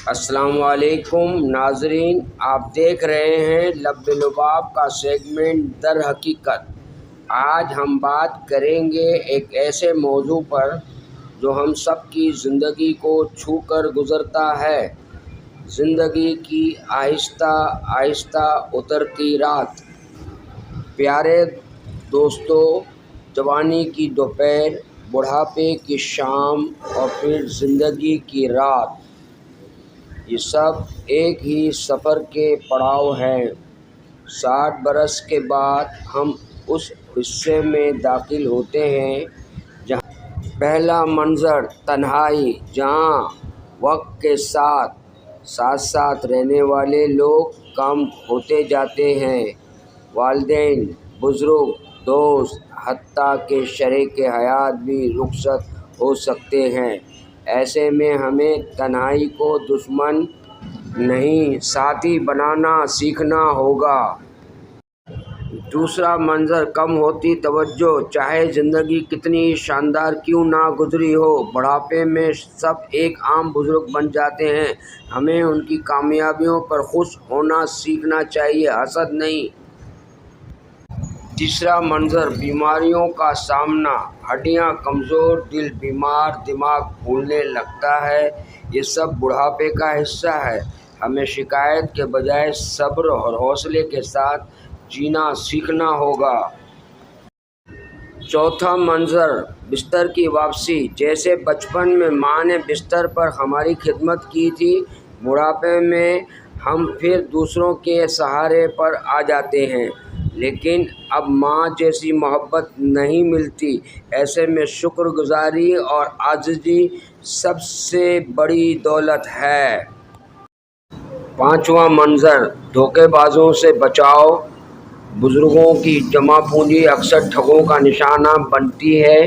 السلام علیکم ناظرین، آپ دیکھ رہے ہیں لب لباب کا سیگمنٹ در حقیقت۔ آج ہم بات کریں گے ایک ایسے موضوع پر جو ہم سب کی زندگی کو چھو کر گزرتا ہے، زندگی کی آہستہ آہستہ اترتی رات۔ پیارے دوستو، جوانی کی دوپہر، بڑھاپے کی شام اور پھر زندگی کی رات، یہ سب ایک ہی سفر کے پڑاؤ ہیں۔ 60 برس کے بعد ہم اس حصے میں داخل ہوتے ہیں جہاں پہلا منظر تنہائی، جہاں وقت کے ساتھ ساتھ رہنے والے لوگ کم ہوتے جاتے ہیں، والدین، بزرگ، دوست، حتیٰ کہ شریک حیات بھی رخصت ہو سکتے ہیں۔ ایسے میں ہمیں تنہائی کو دشمن نہیں، ساتھی بنانا سیکھنا ہوگا۔ دوسرا منظر کم ہوتی توجہ، چاہے زندگی کتنی شاندار کیوں نہ گزری ہو، بڑھاپے میں سب ایک عام بزرگ بن جاتے ہیں۔ ہمیں ان کی کامیابیوں پر خوش ہونا سیکھنا چاہیے، حسد نہیں۔ تیسرا منظر بیماریوں کا سامنا، ہڈیاں کمزور، دل بیمار، دماغ پھولنے لگتا ہے، یہ سب بڑھاپے کا حصہ ہے۔ ہمیں شکایت کے بجائے صبر اور حوصلے کے ساتھ جینا سیکھنا ہوگا۔ چوتھا منظر بستر کی واپسی، جیسے بچپن میں ماں نے بستر پر ہماری خدمت کی تھی، بڑھاپے میں ہم پھر دوسروں کے سہارے پر آ جاتے ہیں، لیکن اب ماں جیسی محبت نہیں ملتی۔ ایسے میں شکر گزاری اور عاجزی سب سے بڑی دولت ہے۔ پانچواں منظر دھوکے بازوں سے بچاؤ، بزرگوں کی جمع پونجی اکثر ٹھگوں کا نشانہ بنتی ہے۔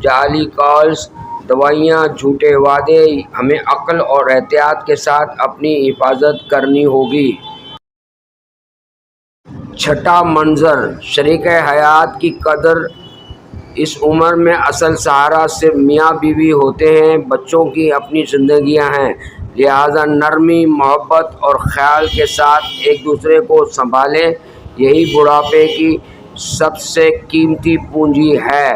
جعلی کالز، دوائیاں، جھوٹے وعدے، ہمیں عقل اور احتیاط کے ساتھ اپنی حفاظت کرنی ہوگی۔ چھٹا منظر شریک حیات کی قدر، اس عمر میں اصل سہارا صرف میاں بیوی ہوتے ہیں، بچوں کی اپنی زندگیاں ہیں، لہذا نرمی، محبت اور خیال کے ساتھ ایک دوسرے کو سنبھالیں، یہی بڑھاپے کی سب سے قیمتی پونجی ہے۔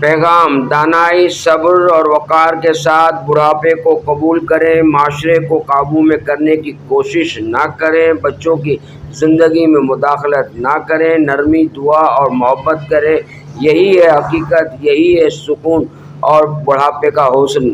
پیغام: دانائی، صبر اور وقار کے ساتھ بڑھاپے کو قبول کریں، معاشرے کو قابو میں کرنے کی کوشش نہ کریں، بچوں کی زندگی میں مداخلت نہ کریں، نرمی، دعا اور محبت کریں، یہی ہے حقیقت، یہی ہے سکون اور بڑھاپے کا حسن۔